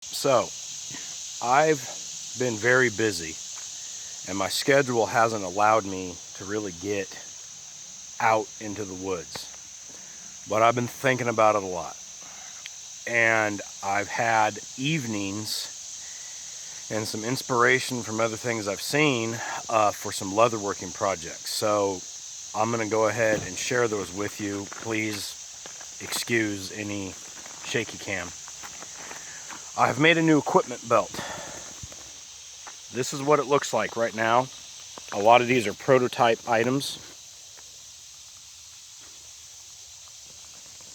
So, I've been very busy, and my schedule hasn't allowed me to really get out into the woods. But I've been thinking about it a lot. And I've had evenings and some inspiration from other things I've seen for some leatherworking projects. So, I'm going to go ahead and share those with you. Please excuse any shaky cam. I've made a new equipment belt. This is what it looks like right now. A lot of these are prototype items.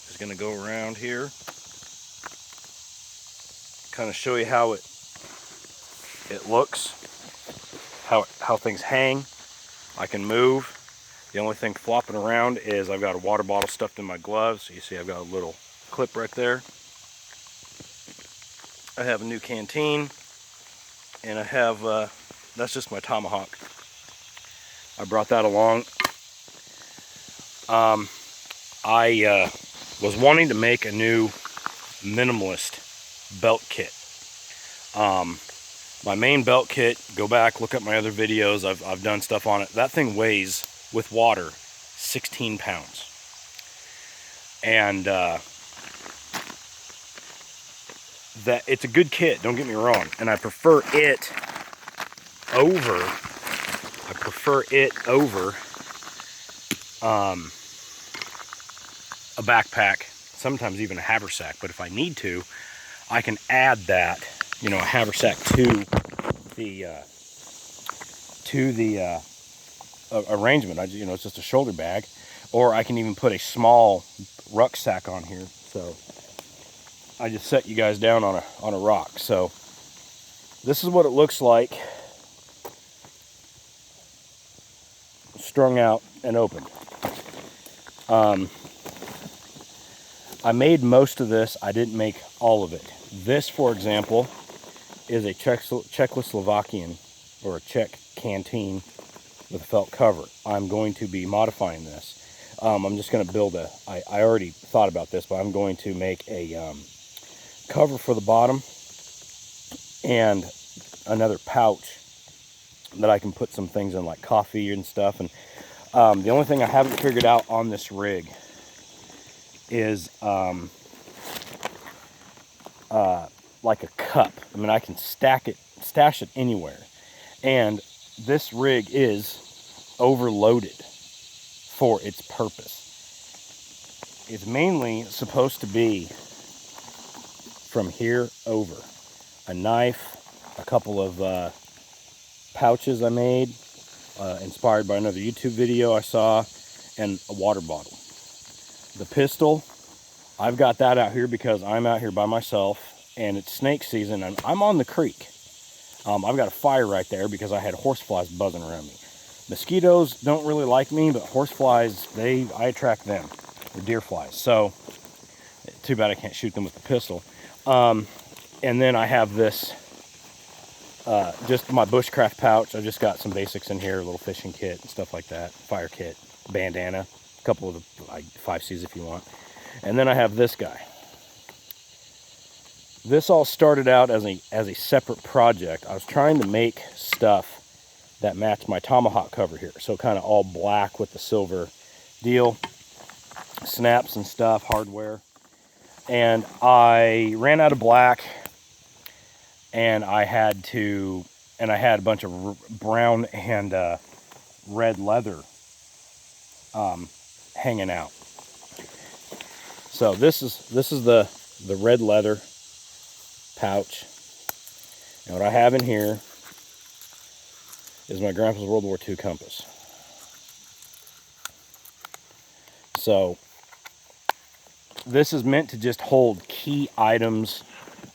Just gonna go around here, kind of show you how it looks, how things hang. I can move. The only thing flopping around is I've got a water bottle stuffed in my gloves. So you see I've got a little clip right there. I have a new canteen, and I have that's just my tomahawk. I brought that along. I was wanting to make a new minimalist belt kit. My main belt kit, go back, look at my other videos, I've done stuff on it. That thing weighs, with water, 16 pounds. And that it's a good kit, don't get me wrong. And I prefer it over a backpack, sometimes even a haversack. But if I need to, I can add that, a haversack to the arrangement. It's just a shoulder bag, or I can even put a small rucksack on here. So I just set you guys down on a rock. So this is what it looks like, strung out and opened. I made most of this. I didn't make all of it. This, for example, is a Czechoslovakian or a Czech canteen with a felt cover. I'm going to be modifying this. I'm just going to build I already thought about this, but I'm going to make a cover for the bottom and another pouch that I can put some things in, like coffee and stuff. And the only thing I haven't figured out on this rig is like a cup. I mean, I can stash it anywhere. And this rig is overloaded for its purpose. It's mainly supposed to be from here over. A knife, a couple of pouches I made, inspired by another YouTube video I saw, and a water bottle. The pistol, I've got that out here because I'm out here by myself and it's snake season and I'm on the creek. I've got a fire right there because I had horseflies buzzing around me. Mosquitoes don't really like me, but horseflies, I attract them. Or deer flies. So, too bad I can't shoot them with the pistol. And then I have this, just my bushcraft pouch. I just got some basics in here, a little fishing kit and stuff like that. Fire kit, bandana, a couple of the 5Cs if you want. And then I have this guy. This all started out as a separate project. I was trying to make stuff that matched my tomahawk cover here. So kind of all black with the silver deal. Snaps and stuff, hardware. And I ran out of black, and I had a bunch of brown and red leather hanging out. So this is the red leather pouch. And what I have in here is my grandpa's World War II compass. So this is meant to just hold key items.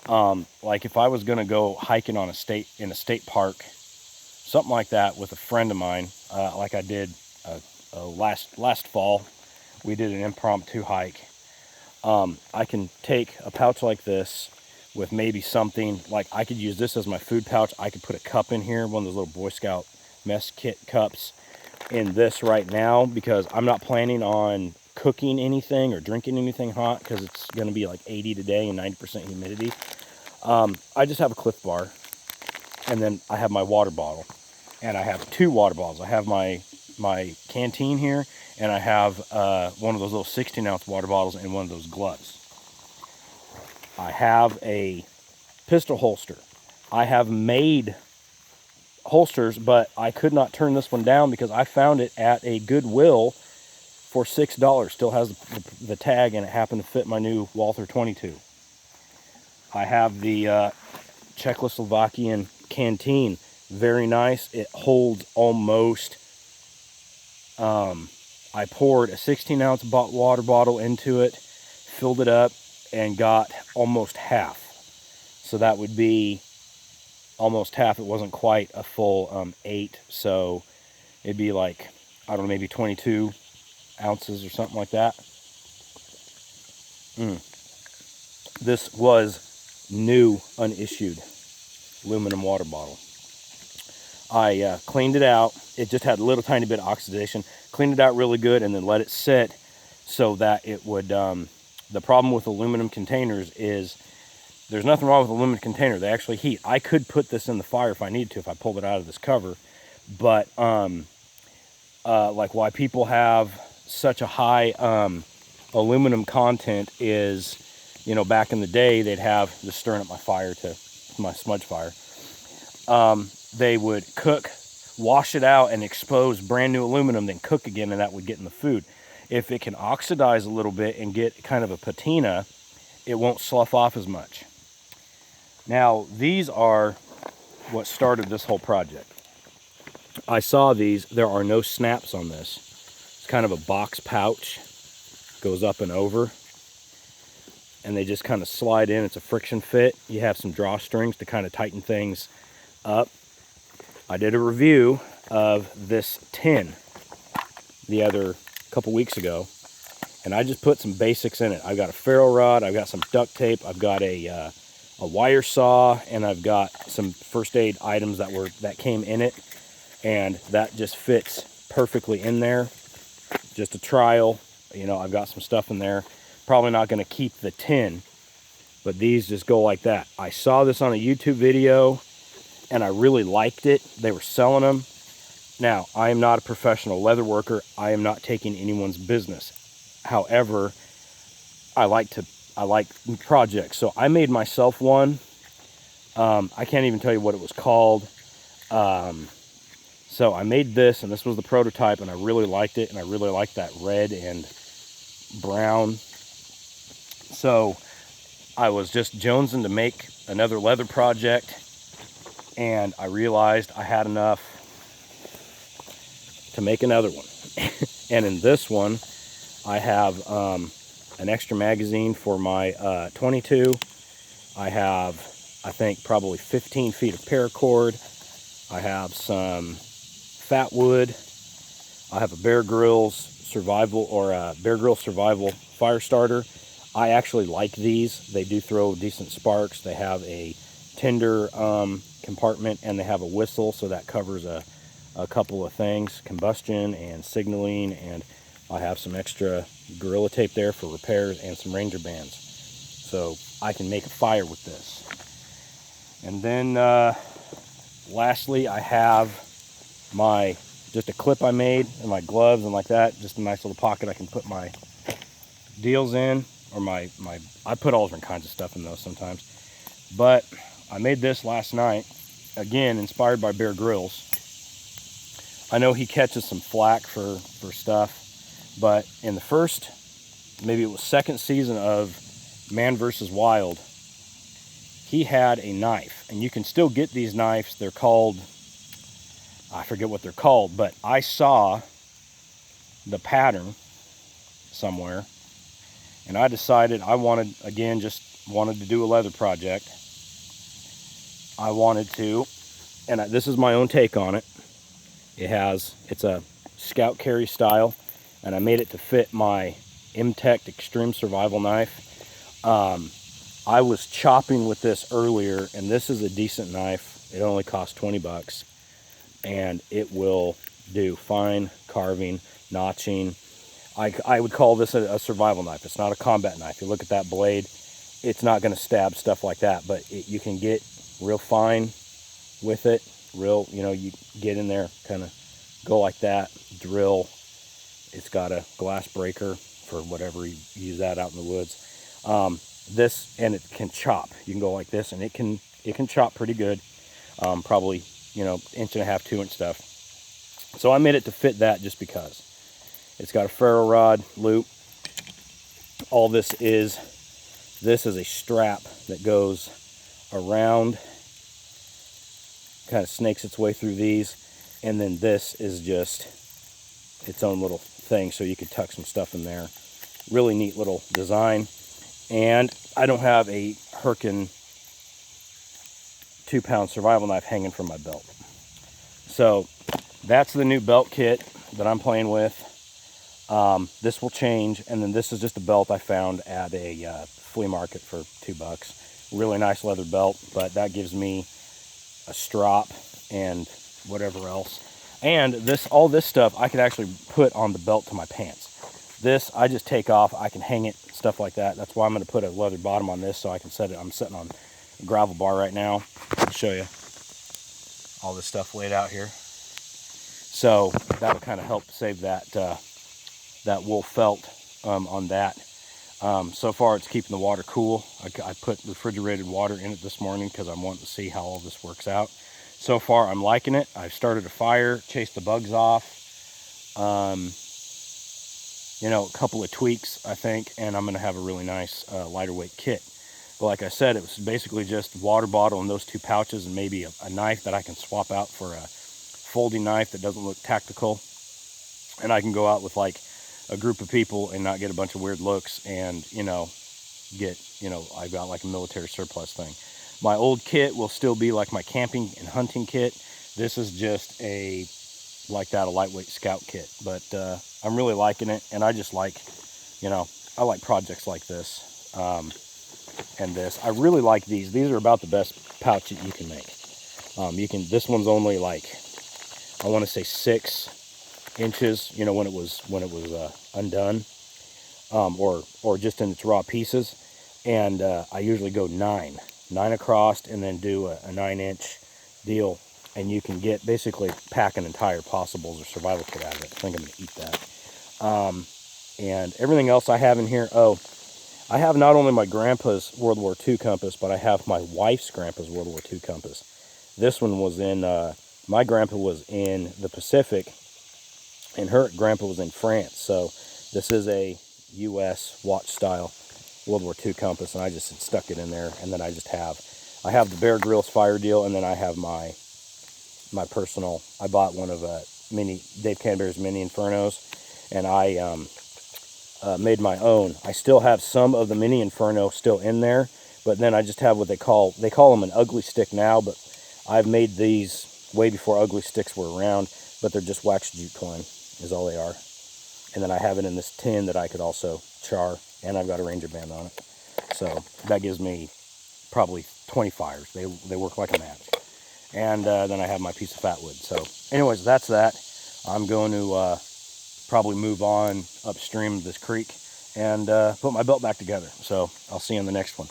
Like if I was going to go hiking in a state park, something like that, with a friend of mine, like I did last fall, we did an impromptu hike. I can take a pouch like this with maybe something, like I could use this as my food pouch. I could put a cup in here, one of those little Boy Scout mess kit cups in this right now, because I'm not planning on cooking anything or drinking anything hot because it's going to be like 80 today and 90% humidity. I just have a Cliff Bar, and then I have my water bottle, and I have 2 water bottles. I have my canteen here, and I have one of those little 16-ounce water bottles and one of those gloves. I have a pistol holster. I have made holsters, but I could not turn this one down because I found it at a Goodwill for $6. Still has the tag, and it happened to fit my new Walther 22. I have the Czechoslovakian canteen. Very nice. It holds almost, I poured a 16-ounce water bottle into it, filled it up, and got almost half. So that would be almost half. It wasn't quite a full 8, so it'd be like, I don't know, maybe 22 ounces or something like that. This was new, unissued aluminum water bottle. I cleaned it out. It just had a little tiny bit of oxidation. Cleaned it out really good and then let it sit so that it would, the problem with aluminum containers is there's nothing wrong with aluminum container. They actually heat. I could put this in the fire if I needed to, if I pulled it out of this cover. But like why people have such a high aluminum content is, you know, back in the day, they'd have, just stirring up my fire to my smudge fire. They would cook, wash it out, and expose brand new aluminum, then cook again, and that would get in the food. If it can oxidize a little bit and get kind of a patina, it won't slough off as much. Now, these are what started this whole project. I saw these. There are no snaps on this. It's kind of a box pouch. Goes up and over. And they just kind of slide in. It's a friction fit. You have some drawstrings to kind of tighten things up. I did a review of this tin the other couple weeks ago, and I just put some basics in it. I've got a ferro rod, I've got some duct tape, I've got a wire saw, and I've got some first aid items that came in it, and that just fits perfectly in there. Just a trial, you know. I've got some stuff in there. Probably not going to keep the tin, but these just go like that. I saw this on a YouTube video and I really liked it. They were selling them. Now, I am not a professional leather worker. I am not taking anyone's business. However, I like projects. So I made myself one. I can't even tell you what it was called. So I made this, and this was the prototype, and I really liked it, and I really liked that red and brown. So I was just jonesing to make another leather project, and I realized I had enough to make another one. And in this one, I have an extra magazine for my 22. I have, I think, probably 15 feet of paracord. I have some fat wood. I have a Bear Grylls survival, or a Bear Grylls survival fire starter. I actually like these. They do throw decent sparks. They have a tinder compartment, and they have a whistle, so that covers a couple of things, combustion and signaling. And I have some extra Gorilla Tape there for repairs, and some Ranger bands, so I can make a fire with this. And then lastly, I have just a clip I made, and my gloves and like that, just a nice little pocket I can put my deals in, or I put all different kinds of stuff in those sometimes. But I made this last night, again inspired by Bear Grylls. I know he catches some flack for stuff, but in the first, maybe it was second season of Man vs. Wild, he had a knife, and you can still get these knives. They're called, I forget what they're called, but I saw the pattern somewhere, and I decided I wanted to do a leather project. I wanted to, and this is my own take on it. It's a scout carry style, and I made it to fit my M-Tech Extreme Survival knife. I was chopping with this earlier, and this is a decent knife. It only costs 20 bucks, and it will do fine carving, notching. I would call this a survival knife. It's not a combat knife. You look at that blade, it's not going to stab stuff like that, but you can get real fine with it. Real, you know, you get in there, kind of go like that, drill. It's got a glass breaker for whatever you use that out in the woods. This, and it can chop. You can go like this, and it can chop pretty good. Probably, you know, 1.5 2 inch stuff. So I made it to fit that just because. It's got a ferro rod loop. All this is a strap that goes around, kind of snakes its way through these, and then this is just its own little thing, so you could tuck some stuff in there. Really neat little design. And I don't have a Herkin 2-pound survival knife hanging from my belt. So that's the new belt kit that I'm playing with. This will change, and then this is just a belt I found at a flea market for $2. Really nice leather belt, but that gives me a strap and whatever else. And all this stuff I could actually put on the belt to my pants. This I just take off. I can hang it, stuff like that. That's why I'm going to put a leather bottom on this, so I can set it. I'm sitting on a gravel bar right now. I'll show you all this stuff laid out here. So that'll kind of help save that that wool felt on that. So far it's keeping the water cool. I put refrigerated water in it this morning because I'm wanting to see how all this works out. So far I'm liking it. I've started a fire, chased the bugs off. You know, a couple of tweaks, I think, and I'm going to have a really nice lighter weight kit. But like I said, it was basically just water bottle and those 2 pouches, and maybe a knife that I can swap out for a folding knife that doesn't look tactical. And I can go out with like a group of people and not get a bunch of weird looks, and, you know, I've got like a military surplus thing. My old kit will still be like my camping and hunting kit. This is just a lightweight scout kit, but I'm really liking it. And I just like, you know, I like projects like this. And this, I really like these. These are about the best pouch that you can make. This one's only like, I want to say 6 inches, you know, when it was undone, or just in its raw pieces. And I usually go 9 across, and then do a 9-inch deal. And you can basically pack an entire possibles or survival kit out of it. I think I'm going to eat that. And everything else I have in here, I have not only my grandpa's World War II compass, but I have my wife's grandpa's World War II compass. This one was in, my grandpa was in the Pacific, and her grandpa was in France. So this is a U.S. watch style World War II compass, and I just stuck it in there. And then I have the Bear Grylls fire deal, and then I have my personal. I bought one of Dave Canterbury's Mini Infernos, and I made my own. I still have some of the Mini Inferno still in there, but then I just have what they call them an ugly stick now, but I've made these way before ugly sticks were around, but they're just wax jute twine is all they are. And then I have it in this tin that I could also char, and I've got a Ranger band on it. So that gives me probably 20 fires. They work like a match. And then I have my piece of fat wood. So anyways, that's that. I'm going to probably move on upstream of this creek and put my belt back together. So I'll see you in the next one.